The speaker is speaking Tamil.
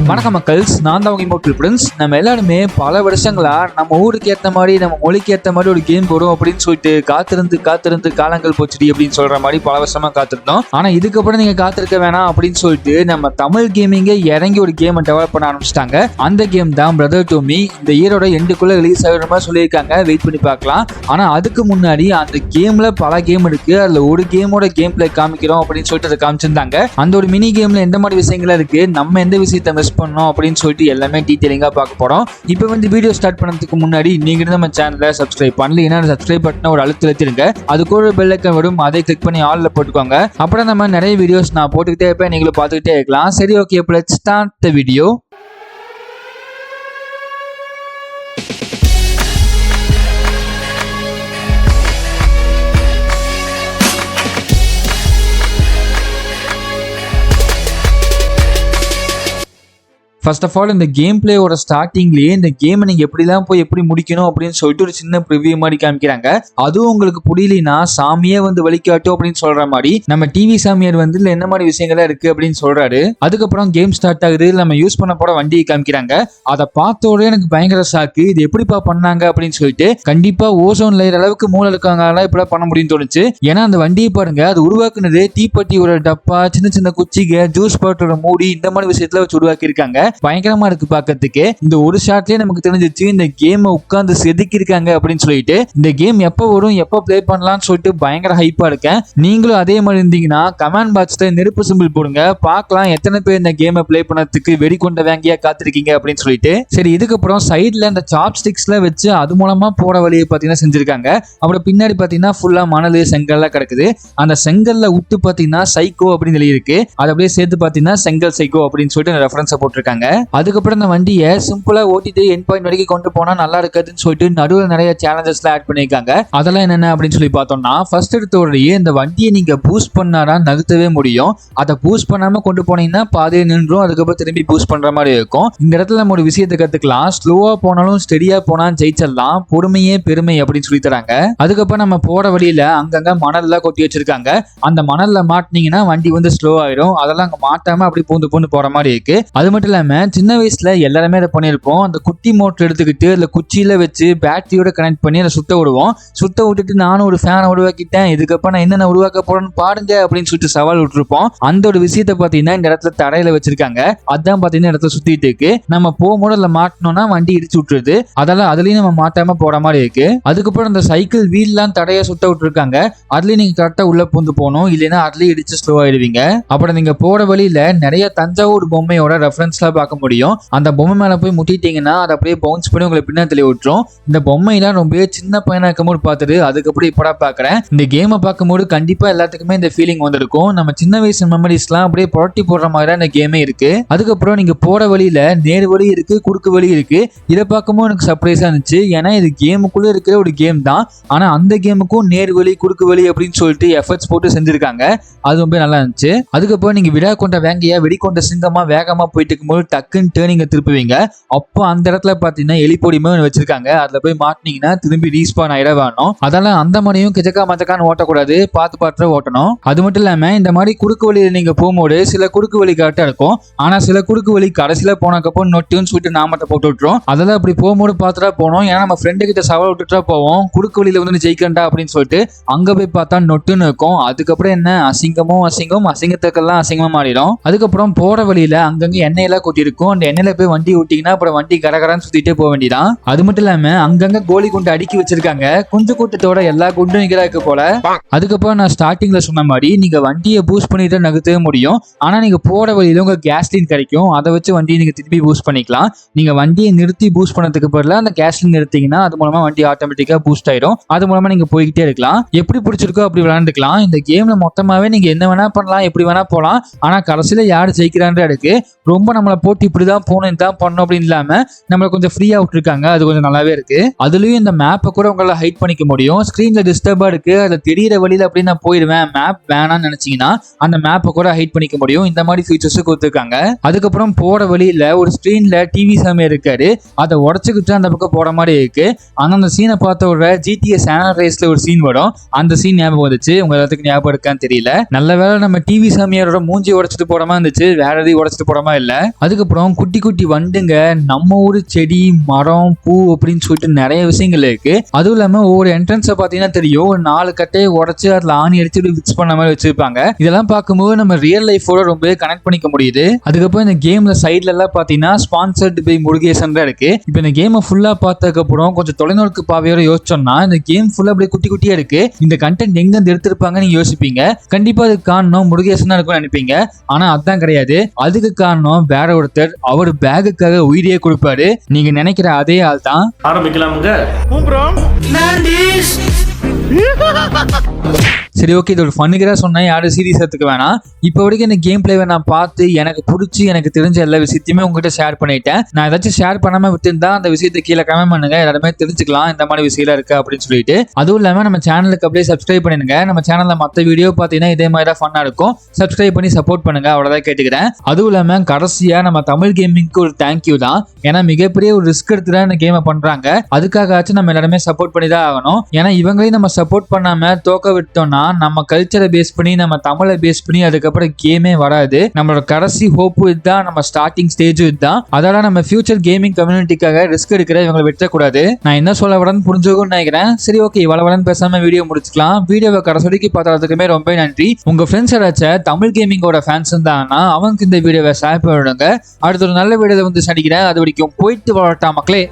வணக்கம் மக்கள்ஸ், நான் தான் உங்க இமோட்டல் பிரின்ஸ். நம்ம எல்லாருமே பல வருஷங்களா நம்ம ஊருக்கு ஏற்ற மாதிரி நம்ம மொழிக்கு ஏற்ற மாதிரி ஒரு கேம் போடும் அப்படின்னு சொல்லிட்டு காத்திருந்து காலங்கள் போச்சுடி அப்படின்னு சொல்ற மாதிரி பல வருஷமா காத்திருந்தோம். ஆனா இதுக்கப்புறம் நீங்க காத்திருக்க வேணாம் அப்படின்னு சொல்லிட்டு நம்ம தமிழ் கேமிங்க இறங்கி ஒரு கேமை டெவலப் பண்ண ஆரம்பிச்சிட்டாங்க. அந்த கேம் தான் பிரதர் டு மீ. இந்த இயரோட எண்டுக்குள்ள ரிலீஸ் ஆகிற மாதிரி சொல்லியிருக்காங்க. வெயிட் பண்ணி பார்க்கலாம். ஆனா அதுக்கு முன்னாடி அந்த கேம்ல பல கேம் இருக்கு. அதுல ஒரு கேமோட கேம் பிளே காமிக்கிறோம் அப்படின்னு சொல்லிட்டு அதை காமிச்சிருந்தாங்க. அந்த ஒரு மினி கேம்ல எந்த மாதிரி விஷயங்களா இருக்கு, நம்ம எந்த விஷயத்தை மிஸ் பண்ணோம் அப்படின்னு சொல்லிட்டு எல்லாமே டீடைலிங்கா பார்க்க போறோம். இப்போ வந்து வீடியோ ஸ்டார்ட் பண்ணதுக்கு முன்னாடி நீங்க நம்ம சேனலை சப்ஸ்கிரைப் பண்ணலீங்கன்னா சப்ஸ்கிரைப் பட்டனை ஒரு அழுத்திருங்க. அதுக்கு ஒரு பெல் ஐக்கான் வரும், அதை கிளிக் பண்ணி ஆல்ல போட்டுக்கோங்க. அப்புறம் நம்ம நிறைய வீடியோஸ் நான் போட்டுக்கிட்டே இருப்பேன், நீங்களும் பார்த்துக்கிட்டே இருக்கலாம். சரி, ஓகே, இப்போ let's start the video. First of all இந்த கேம் பிளேயோட ஸ்டார்டிங்லேயே இந்த கேமை நீங்கள் எப்படிலாம் போய் எப்படி முடிக்கணும் அப்படின்னு சொல்லிட்டு ஒரு சின்ன ப்ரிவியூ மாதிரி காமிக்கிறாங்க. அதுவும் உங்களுக்கு புரியலனா சாமியே வந்து வழிகாட்டும் அப்படின்னு சொல்ற மாதிரி நம்ம டிவி சாமியார் வந்து இல்லை என்ன மாதிரி விஷயங்கள்லாம் இருக்கு அப்படின்னு சொல்றாரு. அதுக்கப்புறம் கேம் ஸ்டார்ட் ஆகுது. நம்ம யூஸ் பண்ண போற வண்டியை காமிக்கிறாங்க. அதை பார்த்தோட எனக்கு பயங்கர ஷாக்கு. இது எப்படிப்பா பண்ணாங்க அப்படின்னு சொல்லிட்டு கண்டிப்பா ஓசோன் லேயர் அளவுக்கு மூளை இருக்காங்க இப்படி பண்ண முடியும்னு தோணுச்சு. ஏன்னா அந்த வண்டியை பாருங்க, அது உருவாக்குனது தீப்பெட்டியோட டப்பா, சின்ன சின்ன குச்சிக, ஜூஸ் பாட்டோட மூடி, இந்த மாதிரி விஷயத்துல வச்சு உருவாக்கி இருக்காங்க. பயங்கரமா இருக்கு பார்க்கிறதுக்கு. இந்த ஒரு ஷாட்லயே நமக்கு தெரிஞ்சிச்சு இந்த கேமை உட்கார்ந்து செதுக்கி இருக்காங்க அப்படின்னு சொல்லிட்டு. இந்த கேம் எப்போ வரும், எப்போ பிளே பண்ணலாம்னு சொல்லிட்டு பயங்கர ஹைப்பா இருக்கேன். நீங்களும் அதே மாதிரி இருந்தீங்கன்னா கமெண்ட் பாக்ஸ்ல நெருப்பு சிம்பிள் போடுங்க, பார்க்கலாம் எத்தனை பேர் இந்த கேமை பிளே பண்ணதுக்கு வெறி கொண்ட வாங்கியா காத்திருக்கீங்க அப்படின்னு சொல்லிட்டு. சரி, இதுக்கப்புறம் சைட்ல இந்த சாப்ஸ்டிக்ஸ்ல வச்சு அது மூலமா போற வழியை பாத்தீங்கன்னா செஞ்சிருக்காங்க. அப்புறம் பின்னாடி பாத்தீங்கன்னா ஃபுல்லா மணல் செங்கல்லாம் கிடக்குது. அந்த செங்கல்ல விட்டு பாத்தீங்கன்னா சைக்கோ அப்படின்னு சொல்லி இருக்கு. அதை அப்படியே சேர்த்து பாத்தீங்கன்னா செங்கல் சைக்கோ அப்படின்னு சொல்லிட்டு ரெஃபரன்ஸை போட்டிருக்காங்க. அதுக்கப்புறம் இந்த வண்டியை சிம்பிளா ஓட்டிட்டு எண்ட் பாயிண்ட் வரைக்கும் கொண்டு போனா நல்லா இருக்காதுன்னு சொல்லிட்டு நடுவில் நிறைய சேலஞ்சஸ்லாம் ஆட் பண்ணியிருக்காங்க. அதெல்லாம் என்னென்ன அப்படின்னு சொல்லி பார்த்தோம்னா, ஃபர்ஸ்ட் எடுத்தோடய இந்த வண்டியை நீங்க பூஸ்ட் பண்ணாதான் நகர்த்தவே முடியும். அதை பூஸ்ட் பண்ணாம கொண்டு போனீங்கன்னா பாதையை நின்றும், அதுக்கப்புறம் திரும்பி பூஸ்ட் பண்ற மாதிரி இருக்கும். இந்த இடத்துல நம்ம ஒரு விஷயத்தை கத்துக்கலாம். ஸ்லோவா போனாலும் ஸ்டெடியா போனா ஜெயிச்சிடலாம், பொறுமையே பெருமை அப்படின்னு சொல்லி தராங்க. அதுக்கப்புறம் நம்ம போற வழியில அங்கங்க மணல்லாம் கொட்டி வச்சிருக்காங்க. அந்த மணல்ல மாட்டினீங்கன்னா வண்டி வந்து ஸ்லோ ஆயிடும். அதெல்லாம் அங்க மாட்டாம அப்படி பூந்து பூந்து போற மாதிரி இருக்கு. அது மட்டும் இல்லாம சின்ன வயசுல எல்லாருமே அதை பண்ணியிருப்போம். அந்த குட்டி மோட்டர் எடுத்துக்கிட்டு அதுல குச்சியில வச்சு பேட்டரியோட கனெக்ட் பண்ணி அதை சுத்த விடுவோம். சுத்த விட்டுட்டு நானும் ஒரு ஃபேனை உருவாக்கிட்டேன், இதுக்கப்புறம் நான் என்னென்ன உருவாக்க போறேன்னு பாருங்க அப்படின்னு சொல்லிட்டு சவால் விட்டுருப்போம். அந்த ஒரு விஷயத்த பாத்தீங்கன்னா இந்த இடத்துல தரையில வச்சிருக்காங்க. அதான் பாத்தீங்கன்னா இடத்துல சுத்திட்டு இருக்கு. நம்ம போகும்போது அதுல மாட்டணும்னா வண்டி இடிச்சு விட்டுருது. அதெல்லாம் அதுலயும் நம்ம மாட்டாம போற மாதிரி இருக்கு. அதுக்கப்புறம் அந்த சைக்கிள் வீல்லாம் தடையா சுத்த விட்டுருக்காங்க. அதுலயும் நீங்க கரெக்டா உள்ள பூந்து போகணும், இல்லைன்னா அதுலயும் இடிச்சு ஸ்லோ ஆயிடுவீங்க. அப்புறம் நீங்க போற வழியில நிறைய தஞ்சாவூர் பொம்மையோட ரெஃபரன்ஸ்லாம் பார்க்க முடியும். அந்த பொம்மை மேல போய் முட்டிட்டீங்கன்னா அதை அப்படியே பவுன்ஸ் பண்ணி உங்களை பின்னாடி தள்ளி விட்டுரும். இந்த பொம்மையெல்லாம் ரொம்ப சின்ன பையனா இருக்கும்போது பார்த்துட்டு அதுக்கப்புறம் இப்படா பாக்குறேன். இந்த கேமை பார்க்கும்போது கண்டிப்பா எல்லாத்துக்குமே இந்த ஃபீலிங் வந்திருக்கும். நம்ம சின்ன வயசு மெமரிஸ்லாம் அப்படியே புரட்டி போடுற மாதிரி இந்த கேமே இருக்கு. அதுக்கப்புறம் நீங்க போற வழியில நேர் வழி இருக்கு, குறுக்கு வழி இருக்கு. இதை பார்க்கும்போது எனக்கு சர்ப்ரைஸா இருந்துச்சு. ஏன்னா இது கேமுக்குள்ள இருக்கிற ஒரு கேம் தான், ஆனா அந்த கேமுக்கும் நேர் வழி குறுக்கு வழி அப்படின்னு சொல்லிட்டு எஃபர்ட்ஸ் போட்டு செஞ்சிருக்காங்க. அது ரொம்ப நல்லா இருந்துச்சு. அதுக்கப்புறம் நீங்க விடா கொண்ட வேங்கையா வெடிக்கொண்ட சிங்கமா வேகமா போயிட்டு இருக்கும்போது டக்குன்னு டேர்னிங்க திருப்புவீங்க. அப்போ அந்த இடத்துல பாத்தீங்கன்னா எலிப்பொடியுமே வச்சிருக்காங்க. அதுல போய் மாட்டினீங்கன்னா திரும்பி ரீஸ்பான் ஆயிட வேணும். அதெல்லாம் அந்த மாதிரியும் கிச்சக்கா மச்சக்கான்னு ஓட்டக்கூடாது, பார்த்து ஓட்டணும். அது மட்டும் இல்லாம இந்த மாதிரி குறுக்கு வழியில நீங்க போகும்போது சில குறுக்கு வழி கரெக்டா இருக்கும். ஆனா சில குறுக்கு வழி கடைசியில போனக்கப்புறம் நொட்டுன்னு சொல்லிட்டு நாமத்தை போட்டு விட்டுரும். அதெல்லாம் அப்படி போகும்போது பார்த்துட்டா போனோம். ஏன்னா நம்ம ஃப்ரெண்டு கிட்ட சவால் விட்டுட்டா போவோம், குறுக்கு வழியில வந்து ஜெயிக்கண்டா அப்படின்னு சொல்லிட்டு. அங்க போய் பார்த்தா நொட்டுன்னு இருக்கும். அதுக்கப்புறம் என்ன அசிங்கத்துக்கெல்லாம் அசிங்கமா மாறிடும். அதுக்கப்புறம் போற வழியில அங்கங்க எண்ணெயெல்லாம் கொட்டி இருக்கும். அந்த எண்ணெயில போய் வண்டி ஓட்டிங்கன்னா அப்புறம் வண்டி கடகடான்னு சுத்திட்டே போக வேண்டியதான். அது மட்டும் இல்லாம அங்கங்க கோலி குண்டு அடுக்கி வச்சிருக்காங்க. கொஞ்சம் கூட்டத்தோட எல்லா குண்டும் இருக்கு போல. அதுக்கப்புறம் நான் ஸ்டார்டிங்ல சொன்ன மாதிரி நீங்க வண்டியை பூஸ்ட் பண்ணிட்டு நகர்த்தவே முடியும். ஆனா நீங்க போற வழியில உங்க கேஸ்லின் கிடைக்கும். அதை வச்சு வண்டியை நீங்க திருப்பி பூஸ்ட் பண்ணிக்கலாம். நீங்க வண்டியை நிறுத்தி பூஸ்ட் பண்ணதுக்கு பதிலாக அந்த கேஸ்லின் நிறுத்திங்கன்னா அது மூலமா வண்டி ஆட்டோமேட்டிக்கா பூஸ்ட் ஆயிடும். அது மூலமா நீங்க போய்கிட்டே இருக்கலாம். எப்படி பிடிச்சிருக்கோ அப்படி விளையாண்டுக்கலாம். இந்த கேம்ல மொத்தமாவே நீங்க என்ன வேணா பண்ணலாம், எப்படி வேணா போலாம். ஆனா கடைசியில யாரு ஜெயிக்கிறான்ற இருக்கு. ரொம்ப நம்மளை போட்டு இப்படிதான் போகணும் இதான் பண்ணணும் அப்படின்னு இல்லாம நம்மள கொஞ்சம் ஃப்ரீயா விட்டுருக்காங்க. அது கொஞ்சம் நல்லாவே இருக்கு. அதுலயும் இந்த மேப்பை கூட உங்களால ஹைட் பண்ணிக்க முடியும். ஸ்கிரீன்ல டிஸ்டர்பா இருக்கு, அதுல தெரியற வழியில அப்படின்னு நான் போயிடுவேன், மேப் வேணாம்னு நினைச்சீங்கன்னா அந்த மேப்பை கூட ஹைட் பண்ணிக்க முடியும். இந்த மாதிரி ஃபீச்சர்ஸ் கொடுத்துருக்காங்க. அதுக்கப்புறம் போற வழியில ஒரு ஸ்கிரீன்ல டிவி சாமி இருக்காரு, அதை உடச்சுக்கிட்டு அந்த பக்கம் போற மாதிரி இருக்கு. ஆனா அந்த சீனை பார்த்த ஒரு GTA San Andreasல ஒரு சீன் வரும், அந்த சீன் ஞாபகம் வந்துச்சு. உங்க எல்லாத்துக்கும் ஞாபகம் இருக்கான்னு தெரியல. நல்ல வேளை நம்ம டிவி சாமியாரோட மூஞ்சி உடைச்சிட்டு போற மாதிரி இருந்துச்சு, வேற எதையும் உடைச்சிட்டு போற மாதிரி இல்ல. அதுக்கப்புறம் குட்டி குட்டி வண்டுங்க, நம்ம ஊரு செடி மரம் பூ அப்படின்னு சொல்லிட்டு நிறைய விஷயங்கள் இருக்கு. அதுவும் இல்லாம ஒவ்வொரு என்ட்ரன்ஸை பாத்தீங்கன்னா தெரியும், ஒரு 4 கட்டையை உடைச்சு அதுல ஆணி அடிச்சு ஃபிக்ஸ் பண்ண மாதிரி வச்சிருப்பாங்க. இதெல்லாம் பார்க்கும்போது நம்ம ரியல் லைஃபோட ரொம்பவே கனெக்ட் பண்ணிக்க முடியுது. அதுக்கப்புறம் இந்த கேம்ல சைட்ல எல்லாம் பாத்தீங்கன்னா ஸ்பான்சர்ட் பை முருகேசன் தான் இருக்கு. இப்போ இந்த கேமை ஃபுல்லா பார்த்ததுக்கு அப்புறம் கொஞ்சம் தொலைநோக்கு பாவையோட யோசிச்சோம்னா இந்த கேம் ஃபுல்லா அப்படியே குட்டி குட்டியா இருக்கு. இந்த கண்டென்ட் எங்க இருந்து எடுத்திருப்பாங்க நீங்க யோசிப்பீங்க. கண்டிப்பா அதுக்கு காரணம் முருகேசன் தான் இருக்கும்னு நினைப்பீங்க. ஆனா அதான் கிடையாது. அதுக்கு காரணம் வேற ஒருத்தர். அவர் பேகுக்காக உயிரியே கொடுப்பாரு. நீங்க நினைக்கிற அதே ஆள் தான். ஆரம்பிக்கலாமுங்க. சரி, ஓகே, இது ஒரு ஃபன்னுக்கிறா சொன்னா யாரும் சீரியஸ் எடுத்துக்க வேணாம். இப்போ வரைக்கும் இந்த கேம் பிளேவை நான் பார்த்து எனக்கு பிடிச்சி எனக்கு தெரிஞ்ச எல்லா விஷயத்தையுமே உங்ககிட்ட ஷேர் பண்ணிட்டேன். நான் ஏதாச்சும் ஷேர் பண்ணாம விட்டுருந்தா அந்த விஷயத்தை கீழே கமெண்ட் பண்ணுங்க, எல்லாருமே தெரிஞ்சுக்கலாம் இந்த மாதிரி விஷயம் இருக்கு அப்படின்னு சொல்லிட்டு. அதுவும் இல்லாம நம்ம சேனலுக்கு அப்படியே சப்ஸ்கிரைப் பண்ணிடுங்க. நம்ம சேனல்ல மற்ற வீடியோ பார்த்தீங்கன்னா இதே மாதிரி தான் ஃபன்னா இருக்கும். சப்ஸ்கிரைப் பண்ணி சப்போர்ட் பண்ணுங்க, அவ்வளவுதான் கேட்டுக்கிறேன். அதுவும் இல்லாம கடைசியா நம்ம தமிழ் கேமிங்க்கு ஒரு தேங்க்யூ தான். ஏன்னா மிகப்பெரிய ஒரு ரிஸ்க் எடுத்து தான் இந்த கேமை பண்றாங்க. அதுக்காகச்சும் நம்ம எல்லாருமே சப்போர்ட் பண்ணி தான் ஆகணும். ஏன்னா இவங்களையும் நம்ம சப்போர்ட் பண்ணாம தோக்க விட்டோம்னா நம்ம கல்ச்சரை பேஸ் பண்ணி நம்ம தமிழை பேஸ் பண்ணி அதுக்கப்புறம் கேமே வராது. நம்மளோட கடைசி ஹோப்பு இதுதான், நம்ம ஸ்டார்டிங் ஸ்டேஜ் இதுதான். அதனால நம்ம ஃபியூச்சர் கேமிங் கம்யூனிட்டிக்காக ரிஸ்க் எடுக்கிற இவங்களை விட்டுறக்கூடாது. நான் என்ன சொல்ல வரேன்னு புரிஞ்சுக்கணும்னு நினைக்கிறேன். சரி, ஓகே, இவ்வளவு பேசாம வீடியோ முடிச்சுக்கலாம். வீடியோவை கடைசிக்கு பார்த்ததுக்குமே ரொம்ப நன்றி. உங்க ஃப்ரெண்ட்ஸ் ஏதாச்சும் தமிழ் கேமிங்கோட ஃபேன்ஸ் இருந்தாங்கன்னா அவங்களுக்கு இந்த வீடியோவை ஷேர் பண்ணிவிடுங்க. அடுத்த ஒரு நல்ல வீடியோவை வந்து சந்திக்கிறேன். அது வரைக்கும் போயிட்டு வரட்டா மக்களே.